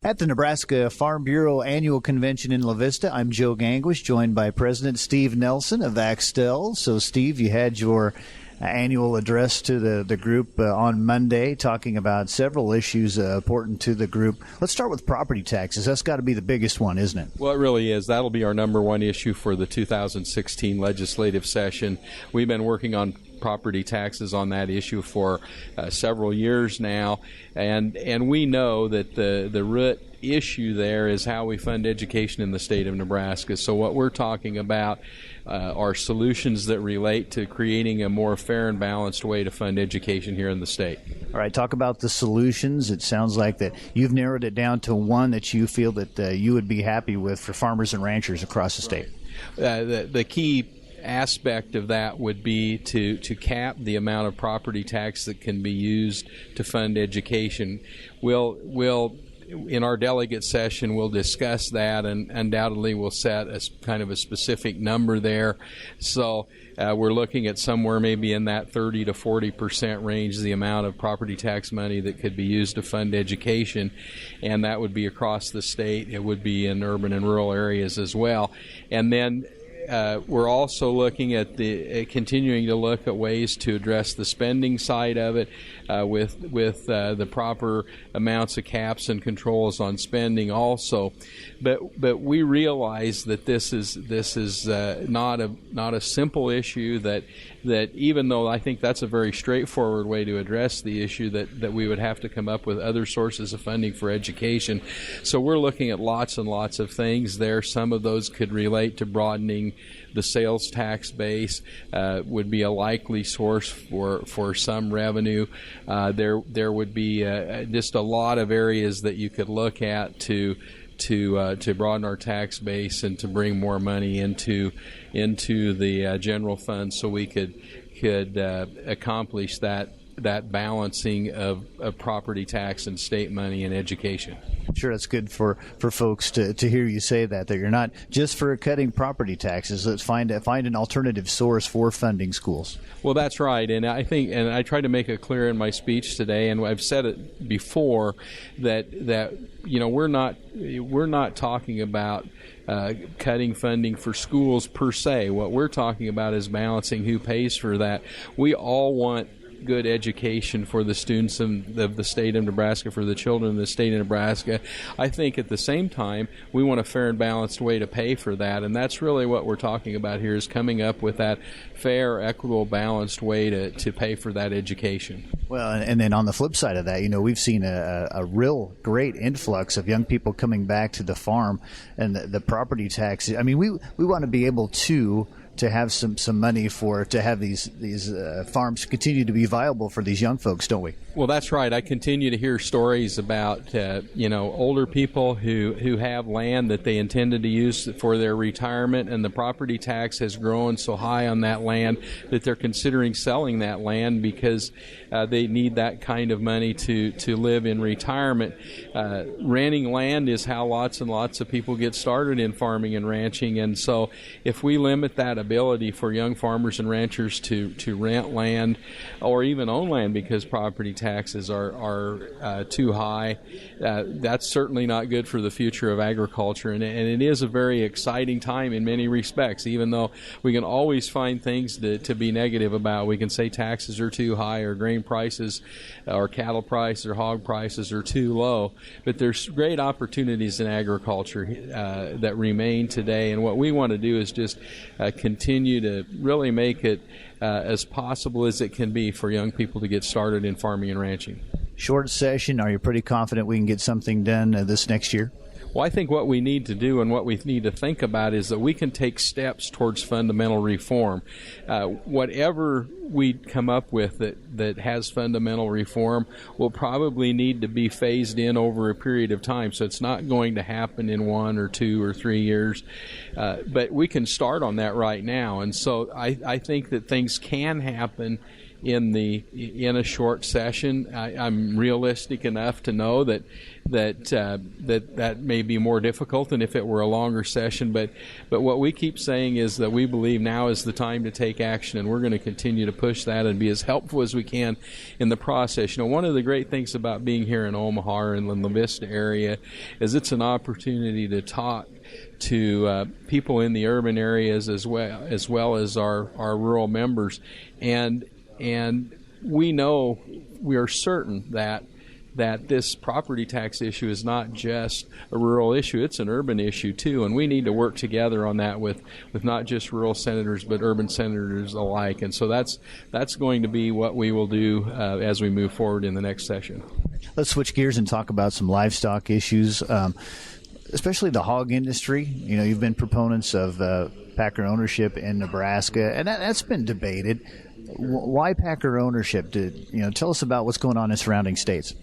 At the Nebraska Farm Bureau Annual Convention in La Vista, I'm Joe Gangwish, joined by President Steve Nelson of Axtell. So, Steve, you had your annual address to the group on Monday, talking about several issues important to the group. Let's start with property taxes. That's got to be the biggest one, isn't it? Well, it really is. That'll be our number one issue for the 2016 legislative session. We've been working on property taxes on that issue for several years now, and we know that the root issue there is how we fund education in the state of Nebraska. So what we're talking about are solutions that relate to creating a more fair and balanced way to fund education here in the state. All right, talk about the solutions. It sounds like that you've narrowed it down to one that you feel that you would be happy with for farmers and ranchers across the state. The key aspect of that would be to cap the amount of property tax that can be used to fund education. We'll in our delegate session, we'll discuss that, and undoubtedly we'll set a kind of a specific number there. So we're looking at somewhere maybe in that 30 to 40% range, the amount of property tax money that could be used to fund education, and that would be across the state. It would be in urban and rural areas as well. And then we're also looking at continuing to look at ways to address the spending side of it with the proper amounts of caps and controls on spending also. But we realize that this is not a simple issue, that even though I think that's a very straightforward way to address the issue, that we would have to come up with other sources of funding for education. So we're looking at lots and lots of things there. Some of those could relate to broadening the sales tax base, would be a likely source for some revenue. There would be just a lot of areas that you could look at to broaden our tax base and to bring more money into the general fund, so we could accomplish that balancing of property tax and state money and education. Sure, that's good for folks to hear you say that you're not just for cutting property taxes. Let's find an alternative source for funding schools. Well, that's right, and I think, and I tried to make it clear in my speech today, and I've said it before, that we're not talking about cutting funding for schools per se. What we're talking about is balancing who pays for that. We all want good education for the students of the state of Nebraska, for the children of the state of Nebraska. I think at the same time, we want a fair and balanced way to pay for that, and that's really what we're talking about here, is coming up with that fair, equitable, balanced way to pay for that education. Well, and then on the flip side of that, we've seen a real great influx of young people coming back to the farm, and the property tax. I mean, we want to be able to have some money to have these farms continue to be viable for these young folks, don't we? Well, that's right. I continue to hear stories about older people who have land that they intended to use for their retirement, and the property tax has grown so high on that land that they're considering selling that land because they need that kind of money to live in retirement. Renting land is how lots and lots of people get started in farming and ranching, and so if we limit that ability for young farmers and ranchers to rent land or even own land because property taxes are too high, that's certainly not good for the future of agriculture, and it is a very exciting time in many respects. Even though we can always find things to be negative about, we can say taxes are too high, or grain prices or cattle prices or hog prices are too low, but there's great opportunities in agriculture that remain today, and what we want to do is just continue to really make it as possible as it can be for young people to get started in farming and ranching. Short session, are you pretty confident we can get something done this next year? Well, I think what we need to do and what we need to think about is that we can take steps towards fundamental reform. Whatever we come up with that has fundamental reform will probably need to be phased in over a period of time. So it's not going to happen in 1 or 2 or 3 years. But we can start on that right now. And so I think that things can happen in a short session. I'm realistic enough to know that may be more difficult than if it were a longer session. But what we keep saying is that we believe now is the time to take action, and we're going to continue to push that and be as helpful as we can in the process. One of the great things about being here in Omaha or in the La Vista area is it's an opportunity to talk to people in the urban areas as well as our rural members, and we know, we are certain that this property tax issue is not just a rural issue, it's an urban issue too, and we need to work together on that with not just rural senators but urban senators alike. And so that's going to be what we will do as we move forward in the next session. Let's switch gears and talk about some livestock issues, especially the hog industry. You've been proponents of Packer ownership in Nebraska, and that's been debated. Why Packer ownership? Tell us about what's going on in surrounding states.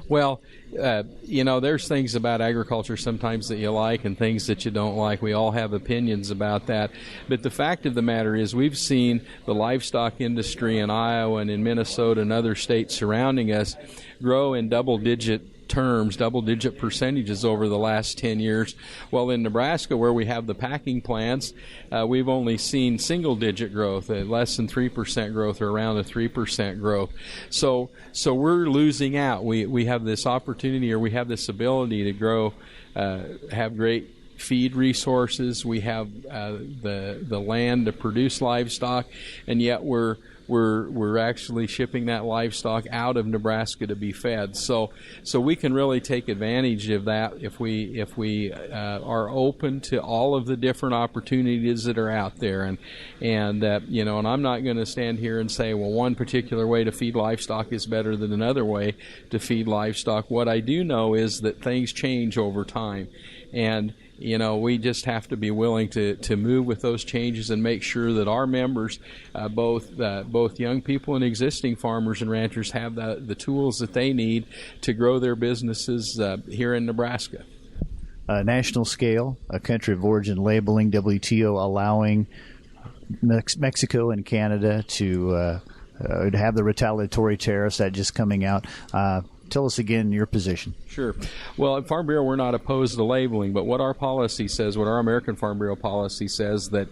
Well, there's things about agriculture sometimes that you like and things that you don't like. We all have opinions about that. But the fact of the matter is we've seen the livestock industry in Iowa and in Minnesota and other states surrounding us grow in double-digit percentages over the last 10 years. Well, in Nebraska, where we have the packing plants, we've only seen single-digit growth, less than 3% growth or around a 3% growth. So we're losing out. We have this opportunity, or we have this ability to grow, have great feed resources. We have the land to produce livestock, and yet we're actually shipping that livestock out of Nebraska to be fed. So we can really take advantage of that if we are open to all of the different opportunities that are out there. And I'm not going to stand here and say, well, one particular way to feed livestock is better than another way to feed livestock. What I do know is that things change over time, and we just have to be willing to move with those changes and make sure that our members, both young people and existing farmers and ranchers, have the tools that they need to grow their businesses here in Nebraska. National scale, a country of origin labeling, WTO allowing Mexico and Canada to have the retaliatory tariffs that just coming out. Tell us again your position. Sure. Well, at Farm Bureau, we're not opposed to labeling, but what our policy says, what our American Farm Bureau policy says, that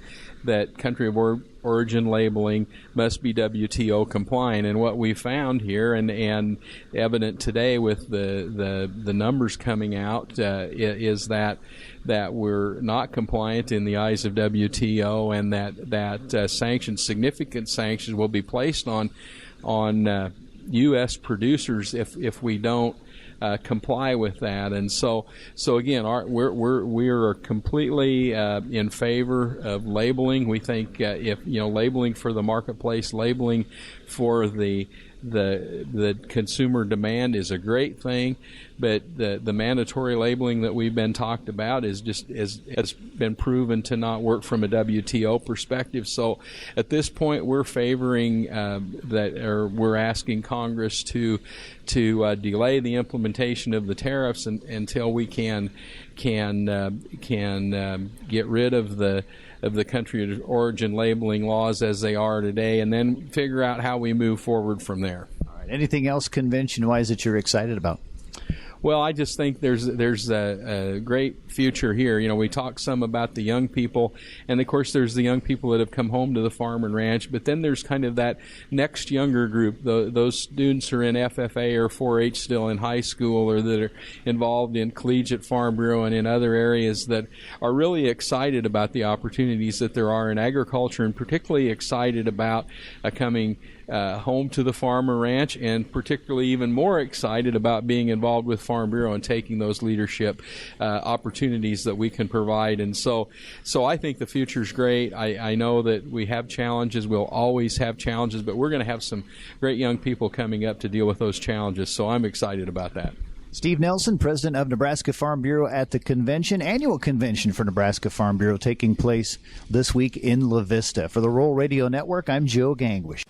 country of origin labeling must be WTO compliant. And what we found here, and evident today with the numbers coming out, is that we're not compliant in the eyes of WTO, and that significant sanctions will be placed on U.S. producers if we don't comply with that. And so again, we're completely in favor of labeling. We think if labeling for the marketplace, labeling for the consumer demand is a great thing, but the mandatory labeling that we've been talked about has been proven to not work from a WTO perspective. So at this point, we're favoring we're asking Congress to delay the implementation of the tariffs until we can get rid of the country of origin labeling laws as they are today, and then figure out how we move forward from there. All right. Anything else convention-wise that you're excited about? Well, I just think there's a great future here. We talk some about the young people, and of course there's the young people that have come home to the farm and ranch, but then there's kind of that next younger group, those students who are in FFA or 4-H still in high school, or that are involved in collegiate Farm Bureau and in other areas, that are really excited about the opportunities that there are in agriculture, and particularly excited about coming home to the farm or ranch, and particularly even more excited about being involved with Farm Bureau and taking those leadership opportunities that we can provide. And so I think the future's great. I know that we have challenges. We'll always have challenges, but we're going to have some great young people coming up to deal with those challenges. So I'm excited about that. Steve Nelson, president of Nebraska Farm Bureau at the convention, annual convention for Nebraska Farm Bureau, taking place this week in La Vista. For the Rural Radio Network, I'm Joe Gangwish.